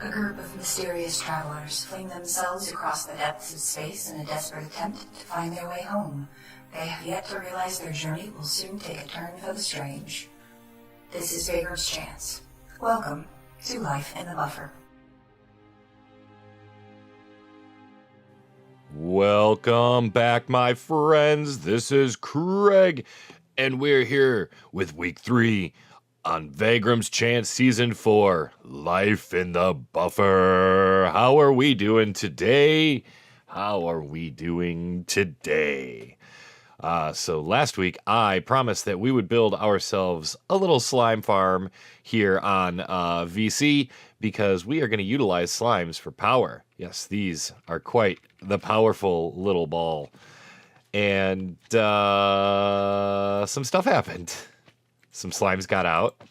A group of mysterious travelers fling themselves across the depths of space in a desperate attempt to find their way home. They have yet to realize their journey will soon take a turn for the strange. This is Vaygrim's chance. Welcome to Life in the Buffer. Welcome back, my friends. This is Craig, and we're here with week 3 on Vaygrim's Chance Season 4, Life in the Buffer. How are we doing today? So last week, I promised that we would build ourselves a little slime farm here on VC because we are going to utilize slimes for power. Yes, these are quite the powerful little ball. And some stuff happened. Some slimes got out.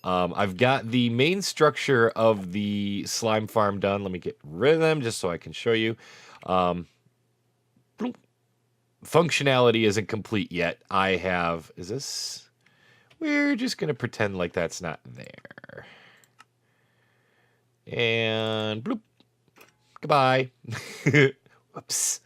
I've got the main structure of the slime farm done. Let me get rid of them just so I can show you. Functionality isn't complete yet. We're just going to pretend like that's not there. And bloop. Goodbye. Whoops.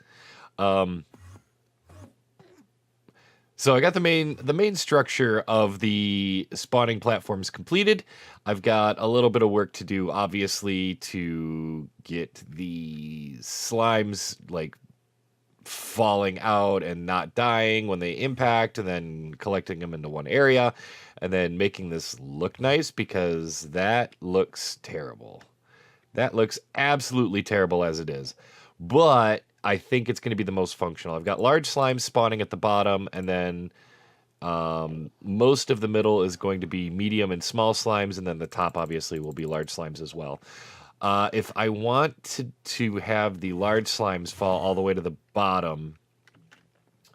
So I got the main structure of the spawning platforms completed. I've got a little bit of work to do, obviously, to get the slimes like falling out and not dying when they impact, and then collecting them into one area, and then making this look nice, because that looks terrible. That looks absolutely terrible as it is. But I think it's going to be the most functional. I've got large slimes spawning at the bottom, and then most of the middle is going to be medium and small slimes, and then the top obviously will be large slimes as well. If I want to have the large slimes fall all the way to the bottom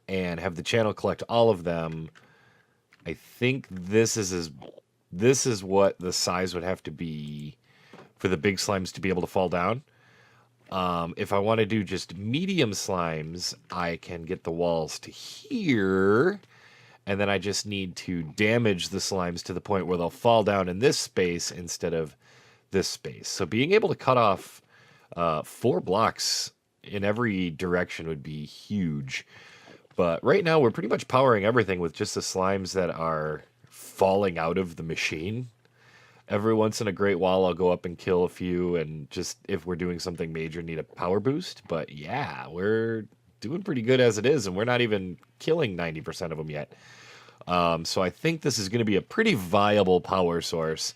and have the channel collect all of them, I think this is what the size would have to be for the big slimes to be able to fall down. If I want to do just medium slimes, I can get the walls to here, and then I just need to damage the slimes to the point where they'll fall down in this space instead of this space. So being able to cut off 4 blocks in every direction would be huge. But right now we're pretty much powering everything with just the slimes that are falling out of the machine. Every once in a great while I'll go up and kill a few, and just if we're doing something major need a power boost. But yeah, we're doing pretty good as it is, and we're not even killing 90% of them yet. So I think this is going to be a pretty viable power source.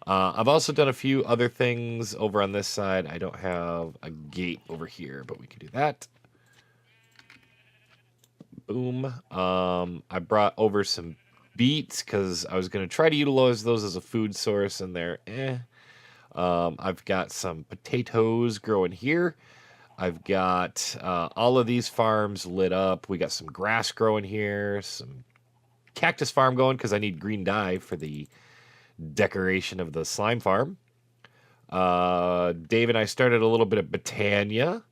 I've also done a few other things over on this side. I don't have a gate over here, but we can do that. Boom. I brought over some beets because I was going to try to utilize those as a food source, and they're I've got some potatoes growing here. I've got all of these farms lit up. We got some grass growing here, some cactus farm going because I need green dye for the decoration of the slime farm. Dave and I started a little bit of Botania.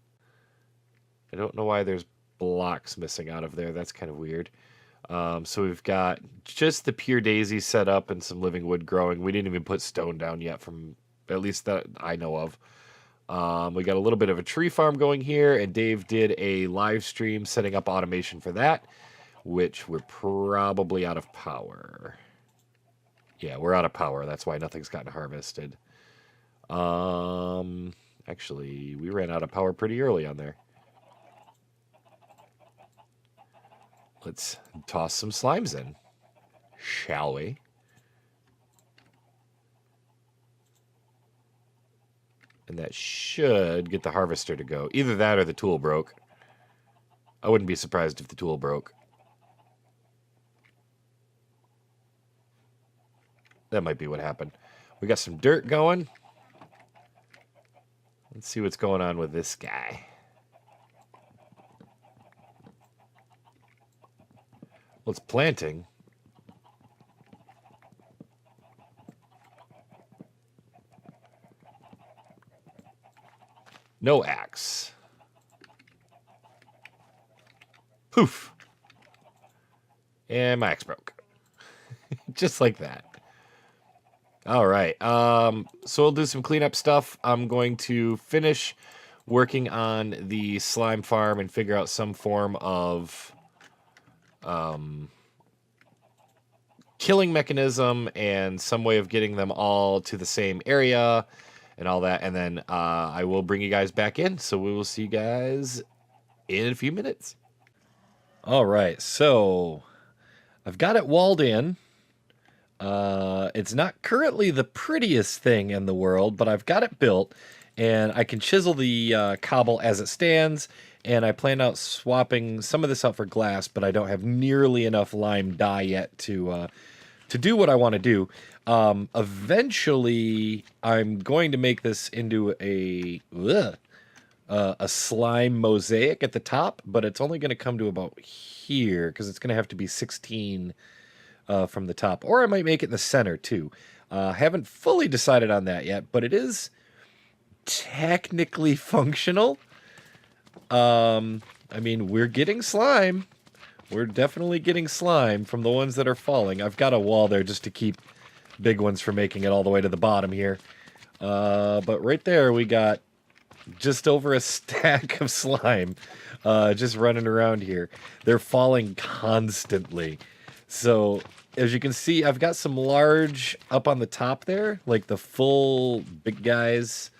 I don't know why there's blocks missing out of there. That's kind of weird. So we've got just the pure daisies set up and some living wood growing. We didn't even put stone down yet, from at least that I know of. We got a little bit of a tree farm going here, and Dave did a live stream setting up automation for that, which we're probably out of power. Yeah, we're out of power. That's why nothing's gotten harvested. Actually, we ran out of power pretty early on there. Let's toss some slimes in, shall we? And that should get the harvester to go. Either that or the tool broke. I wouldn't be surprised if the tool broke. That might be what happened. We got some dirt going. Let's see what's going on with this guy. Well, it's planting. No axe. Poof. And my axe broke. Just like that. All right. So we'll do some cleanup stuff. I'm going to finish working on the slime farm and figure out some form of killing mechanism and some way of getting them all to the same area and all that. And then I will bring you guys back in. So we will see you guys in a few minutes. All right. So I've got it walled in. It's not currently the prettiest thing in the world, but I've got it built, and I can chisel the cobble as it stands, and I plan out swapping some of this out for glass, but I don't have nearly enough lime dye yet to do what I want to do. Eventually, I'm going to make this into a slime mosaic at the top, but it's only going to come to about here, because it's going to have to be 16 from the top, or I might make it in the center too. Haven't fully decided on that yet, but it is technically functional. I mean, we're getting slime. We're definitely getting slime from the ones that are falling. I've got a wall there just to keep big ones from making it all the way to the bottom here. But right there, we got just over a stack of slime just running around here. They're falling constantly. So as you can see, I've got some large up on the top there, like the full big guys,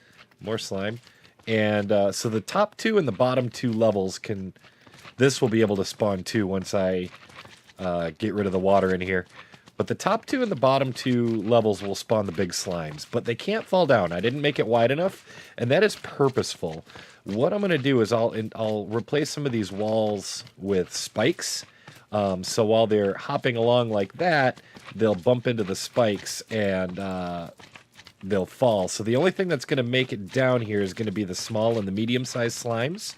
more slime. And so the top two and the bottom two levels this will be able to spawn too once I get rid of the water in here. But the top two and the bottom two levels will spawn the big slimes, but they can't fall down. I didn't make it wide enough, and that is purposeful. What I'm going to do is I'll replace some of these walls with spikes. So while they're hopping along like that, they'll bump into the spikes and they'll fall. So the only thing that's going to make it down here is going to be the small and the medium-sized slimes.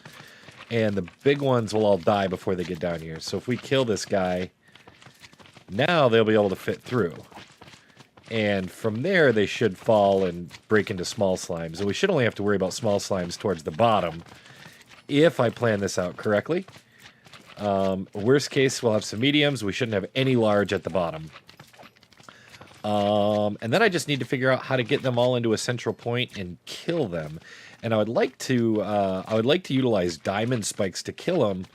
And the big ones will all die before they get down here. So if we kill this guy, now they'll be able to fit through. And from there, they should fall and break into small slimes. And we should only have to worry about small slimes towards the bottom if I plan this out correctly. Worst case, we'll have some mediums. We shouldn't have any large at the bottom. And then I just need to figure out how to get them all into a central point and kill them. And I would like to utilize diamond spikes to kill them,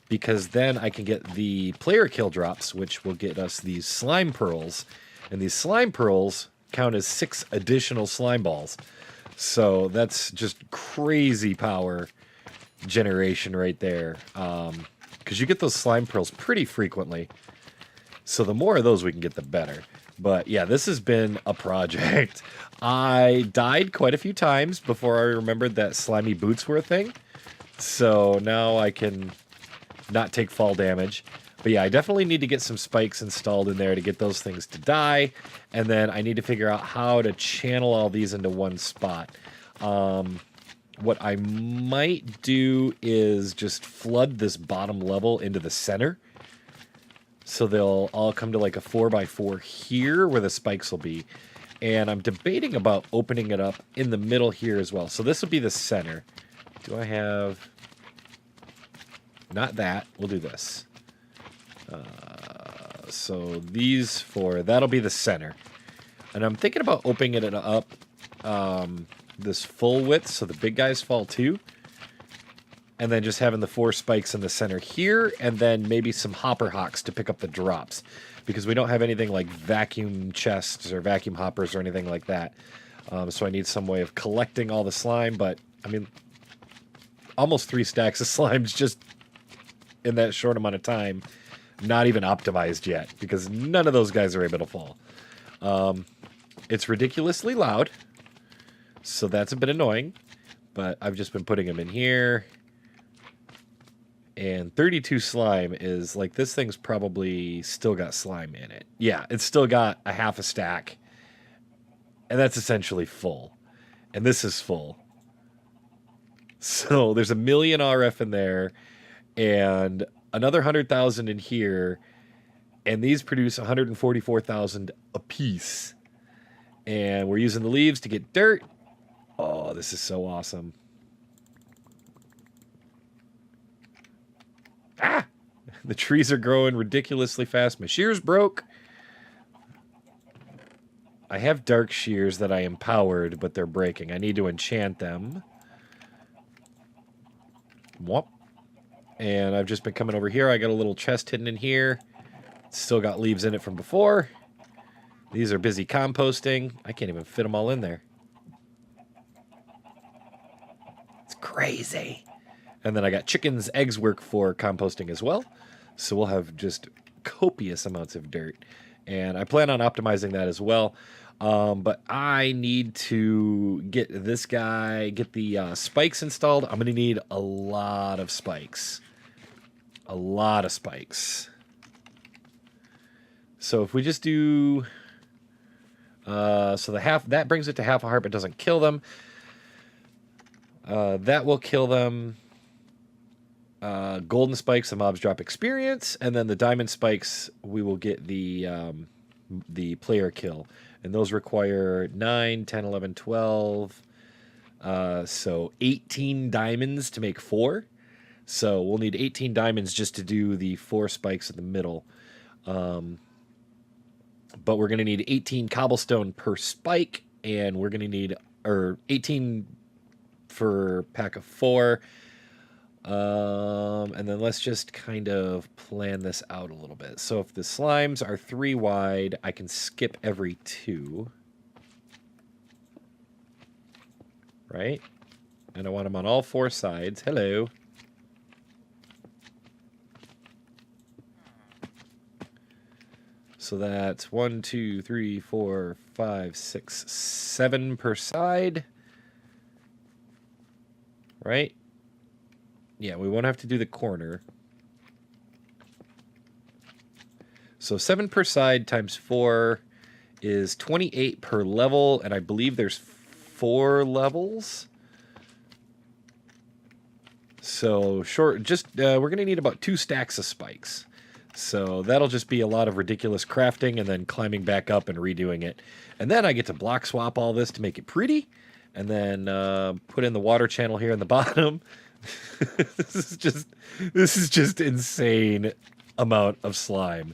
because then I can get the player kill drops, which will get us these slime pearls. And these slime pearls count as 6 additional slime balls. So that's just crazy power generation right there. Because you get those slime pearls pretty frequently. So the more of those we can get, the better. But yeah, this has been a project. I died quite a few times before I remembered that slimy boots were a thing. So now I can not take fall damage. But yeah, I definitely need to get some spikes installed in there to get those things to die. And then I need to figure out how to channel all these into one spot. What I might do is just flood this bottom level into the center. So they'll all come to like a 4x4 here where the spikes will be. And I'm debating about opening it up in the middle here as well. So this will be the center. Do I have... Not that. We'll do this. So these 4, that'll be the center. And I'm thinking about opening it up this full width so the big guys fall too. And then just having the 4 spikes in the center here, and then maybe some hopper hawks to pick up the drops. Because we don't have anything like vacuum chests or vacuum hoppers or anything like that. So I need some way of collecting all the slime, but, I mean, almost 3 stacks of slimes just in that short amount of time. Not even optimized yet, because none of those guys are able to fall. It's ridiculously loud, so that's a bit annoying. But I've just been putting them in here. And 32 slime is, like, this thing's probably still got slime in it. Yeah, it's still got a half a stack. And that's essentially full. And this is full. So there's 1 million RF in there. And another 100,000 in here. And these produce 144,000 apiece. And we're using the leaves to get dirt. Oh, this is so awesome. Ah! The trees are growing ridiculously fast. My shears broke. I have dark shears that I empowered, but they're breaking. I need to enchant them. Whoop. And I've just been coming over here. I got a little chest hidden in here. Still got leaves in it from before. These are busy composting. I can't even fit them all in there. It's crazy. And then I got chickens, eggs work for composting as well. So we'll have just copious amounts of dirt. And I plan on optimizing that as well. But I need to get this guy, get the spikes installed. I'm going to need a lot of spikes. A lot of spikes. So if we just do... so that brings it to half a heart, but doesn't kill them. That will kill them. Golden spikes, the mobs drop experience, and then the diamond spikes, we will get the player kill. And those require 9, 10, 11, 12. So 18 diamonds to make 4. So we'll need 18 diamonds just to do the 4 spikes in the middle. But we're going to need 18 cobblestone per spike, and we're going to need 18 for pack of 4. And then let's just kind of plan this out a little bit. So if the slimes are 3 wide, I can skip every 2. Right? And I want them on all 4 sides. Hello. So that's 1, 2, 3, 4, 5, 6, 7 per side. Right? Yeah, we won't have to do the corner. So 7 per side times 4 is 28 per level, and I believe there's 4 levels. So we're going to need about 2 stacks of spikes. So that'll just be a lot of ridiculous crafting and then climbing back up and redoing it. And then I get to block swap all this to make it pretty, and then put in the water channel here in the bottom. This is just insane amount of slime.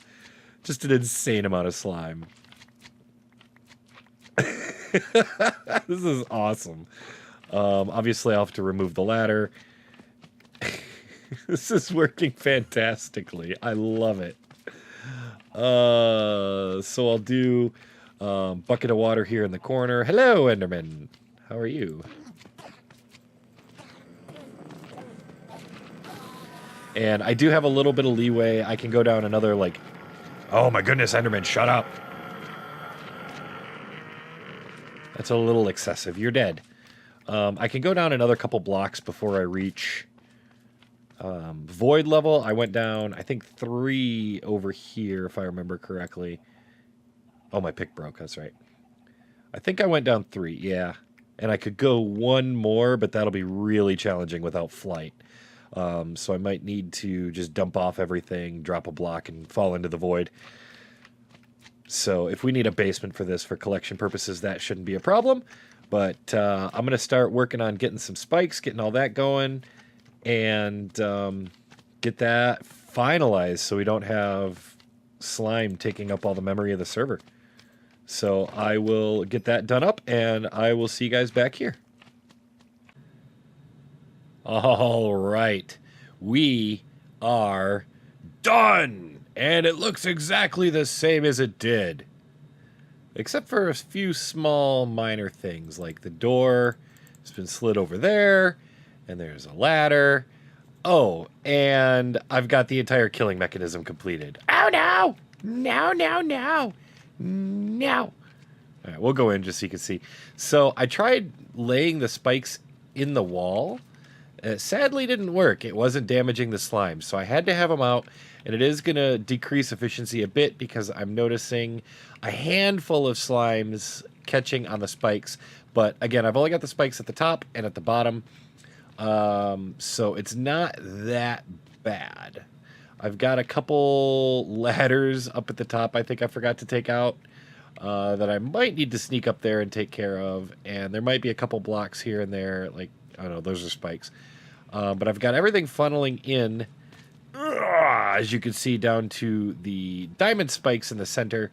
Just an insane amount of slime. This is awesome. Obviously, I'll have to remove the ladder. This is working fantastically. I love it. So I'll do bucket of water here in the corner. Hello, Enderman. How are you? And I do have a little bit of leeway. I can go down another, like... Oh my goodness, Enderman, shut up! That's a little excessive. You're dead. I can go down another couple blocks before I reach void level. I went down, I think, 3 over here, if I remember correctly. Oh, my pick broke. That's right. I think I went down 3, yeah. And I could go 1 more, but that'll be really challenging without flight. So I might need to just dump off everything, drop a block, and fall into the void. So if we need a basement for this for collection purposes, that shouldn't be a problem. But I'm going to start working on getting some spikes, getting all that going, and get that finalized so we don't have slime taking up all the memory of the server. So I will get that done up, and I will see you guys back here. All right, we are done, and it looks exactly the same as it did, except for a few small minor things, like the door has been slid over there, and there's a ladder. Oh, and I've got the entire killing mechanism completed. Oh no! No, no, no! No! All right, we'll go in just so you can see. So I tried laying the spikes in the wall. It sadly didn't work. It wasn't damaging the slime, so I had to have them out, and it is going to decrease efficiency a bit because I'm noticing a handful of slimes catching on the spikes. But again, I've only got the spikes at the top and at the bottom, so it's not that bad. I've got a couple ladders up at the top I think I forgot to take out that I might need to sneak up there and take care of, and there might be a couple blocks here and there, like, I don't know, those are spikes. But I've got everything funneling in, as you can see, down to the diamond spikes in the center.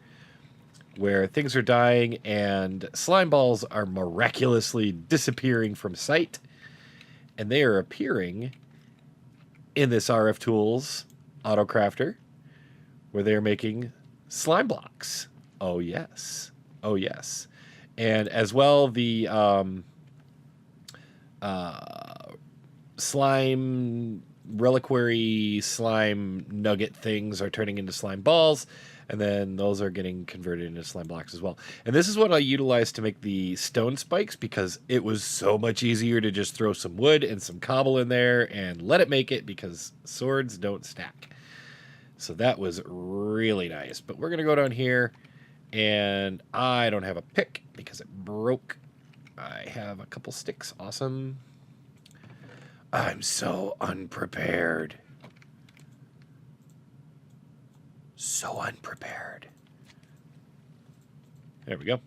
where things are dying and slime balls are miraculously disappearing from sight, and they are appearing in this RF Tools Auto Crafter, where they are making slime blocks. Oh yes, oh yes, and as well the slime reliquary slime nugget things are turning into slime balls, and then those are getting converted into slime blocks as well. And this is what I utilized to make the stone spikes, because it was so much easier to just throw some wood and some cobble in there and let it make it, because swords don't stack. So that was really nice. But we're going to go down here, and I don't have a pick because it broke. I have a couple sticks. Awesome. I'm so unprepared. So unprepared. There we go.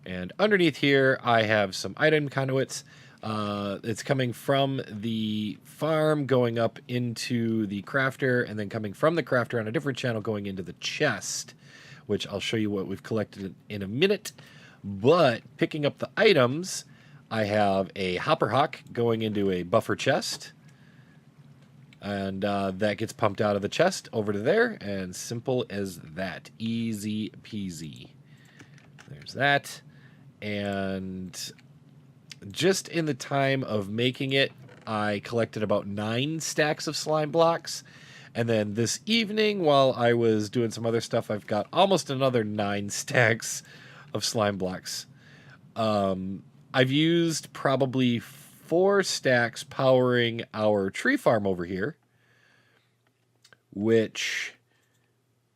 And underneath here, I have some item conduits. It's coming from the farm, going up into the crafter, and then coming from the crafter on a different channel, going into the chest, which I'll show you what we've collected in a minute. But picking up the items, I have a hopper hawk going into a buffer chest. And that gets pumped out of the chest over to there, and simple as that. Easy peasy. There's that. And just in the time of making it, I collected about 9 stacks of slime blocks. And then this evening, while I was doing some other stuff, I've got almost another 9 stacks of slime blocks. I've used probably 4 stacks powering our tree farm over here, which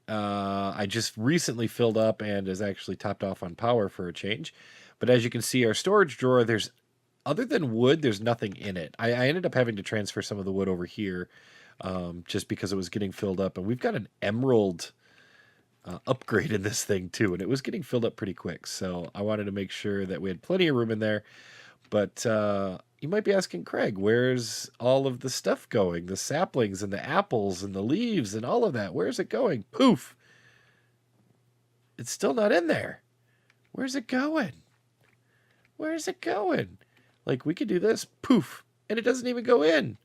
I just recently filled up and is actually topped off on power for a change. But as you can see, our storage drawer, other than wood, there's nothing in it. I ended up having to transfer some of the wood over here just because it was getting filled up. And we've got an emerald upgrade in this thing too, and it was getting filled up pretty quick. So I wanted to make sure that we had plenty of room in there. But you might be asking, Craig, where's all of the stuff going? The saplings and the apples and the leaves and all of that. Where's it going? Poof. It's still not in there. Where's it going? Where's it going? Like, we could do this. Poof. And it doesn't even go in.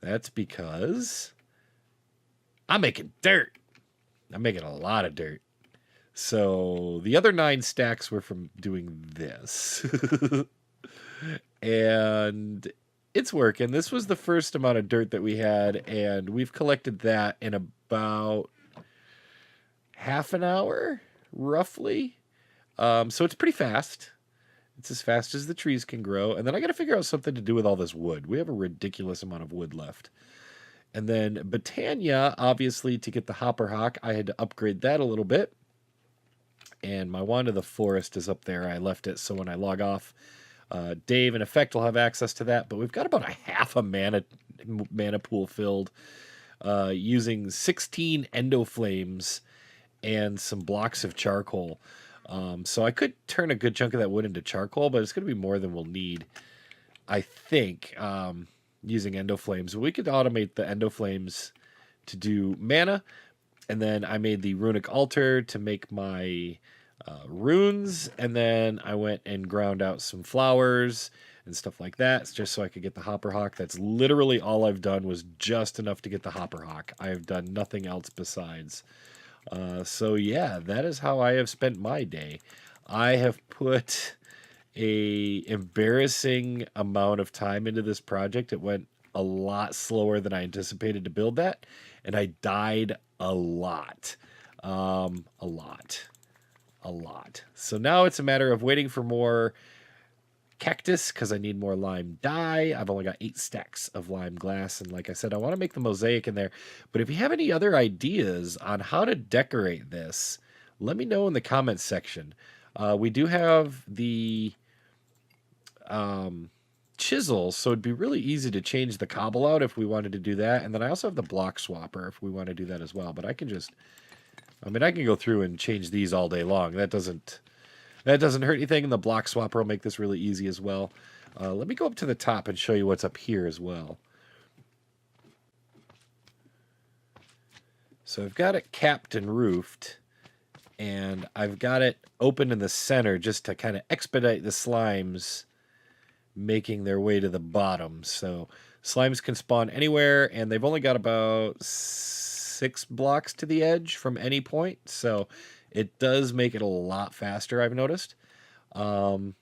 That's because I'm making dirt. I'm making a lot of dirt. So the other 9 stacks were from doing this. And it's working. This was the first amount of dirt that we had, and we've collected that in about half an hour, roughly. So it's pretty fast. It's as fast as the trees can grow. And then I got to figure out something to do with all this wood. We have a ridiculous amount of wood left. And then Botania, obviously, to get the hopper hawk, I had to upgrade that a little bit. And my wand of the forest is up there. I left it so when I log off, Dave, in effect, will have access to that. But we've got about a half a mana pool filled using 16 endoflames and some blocks of charcoal. So I could turn a good chunk of that wood into charcoal, but it's going to be more than we'll need, I think, using endoflames. We could automate the endoflames to do mana, and then I made the runic altar to make my runes, and then I went and ground out some flowers and stuff like that, just so I could get the hopper hawk. That's literally all I've done, was just enough to get the hopper hawk. I have done nothing else besides. So yeah, that is how I have spent my day. I have put a embarrassing amount of time into this project. It went a lot slower than I anticipated to build that, and I died a lot. A lot. So now it's a matter of waiting for more cactus, because I need more lime dye. I've only got 8 stacks of lime glass, and like I said, I want to make the mosaic in there. But if you have any other ideas on how to decorate this, let me know in the comments section. We do have the chisel, so it'd be really easy to change the cobble out if we wanted to do that. And then I also have the block swapper if we want to do that as well. But I can go through and change these all day long. That doesn't hurt anything, and the block swapper will make this really easy as well. Let me go up to the top and show you what's up here as well. So I've got it capped and roofed, and I've got it open in the center just to kind of expedite the slimes making their way to the bottom. So slimes can spawn anywhere, and they've only got about 6 blocks to the edge from any point. So it does make it a lot faster, I've noticed. In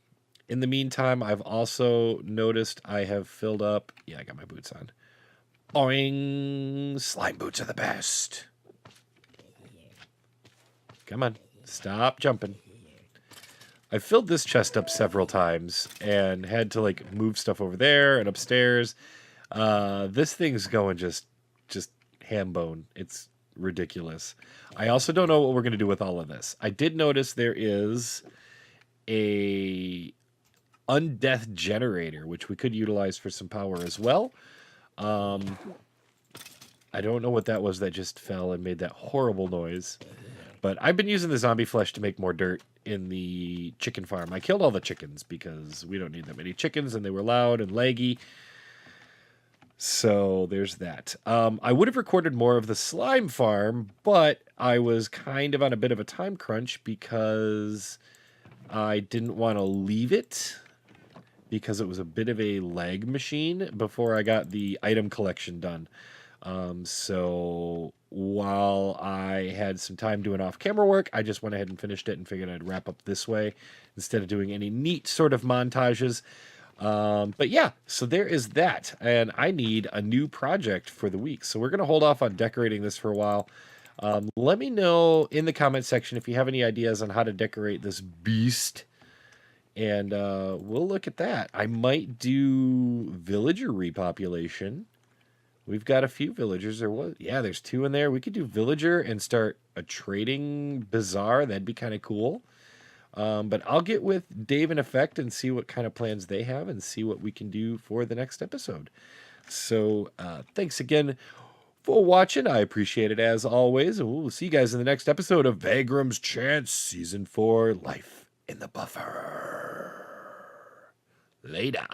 the meantime, I've also noticed I have filled up... Yeah, I got my boots on. Boing! Slime boots are the best. Come on. Stop jumping. I filled this chest up several times and had to like move stuff over there and upstairs. This thing's going just ham bone. It's ridiculous. I also don't know what we're going to do with all of this. I did notice there is a undeath generator, which we could utilize for some power as well. I don't know what that was that just fell and made that horrible noise. But I've been using the zombie flesh to make more dirt in the chicken farm. I killed all the chickens because we don't need that many chickens, and they were loud and laggy. So there's that. I would have recorded more of the slime farm, but I was kind of on a bit of a time crunch because I didn't want to leave it because it was a bit of a lag machine before I got the item collection done. So while I had some time doing off-camera work, I just went ahead and finished it and figured I'd wrap up this way instead of doing any neat sort of montages. But yeah, so there is that. And I need a new project for the week. So we're going to hold off on decorating this for a while. Let me know in the comment section if you have any ideas on how to decorate this beast. And we'll look at that. I might do villager repopulation. We've got a few villagers. There's 2 in there. We could do villager and start a trading bazaar. That'd be kind of cool. But I'll get with Dave and Effect and see what kind of plans they have and see what we can do for the next episode. So thanks again for watching. I appreciate it as always. And we'll see you guys in the next episode of Vaygrim's Chance Season 4 Life in the Buffer. Later.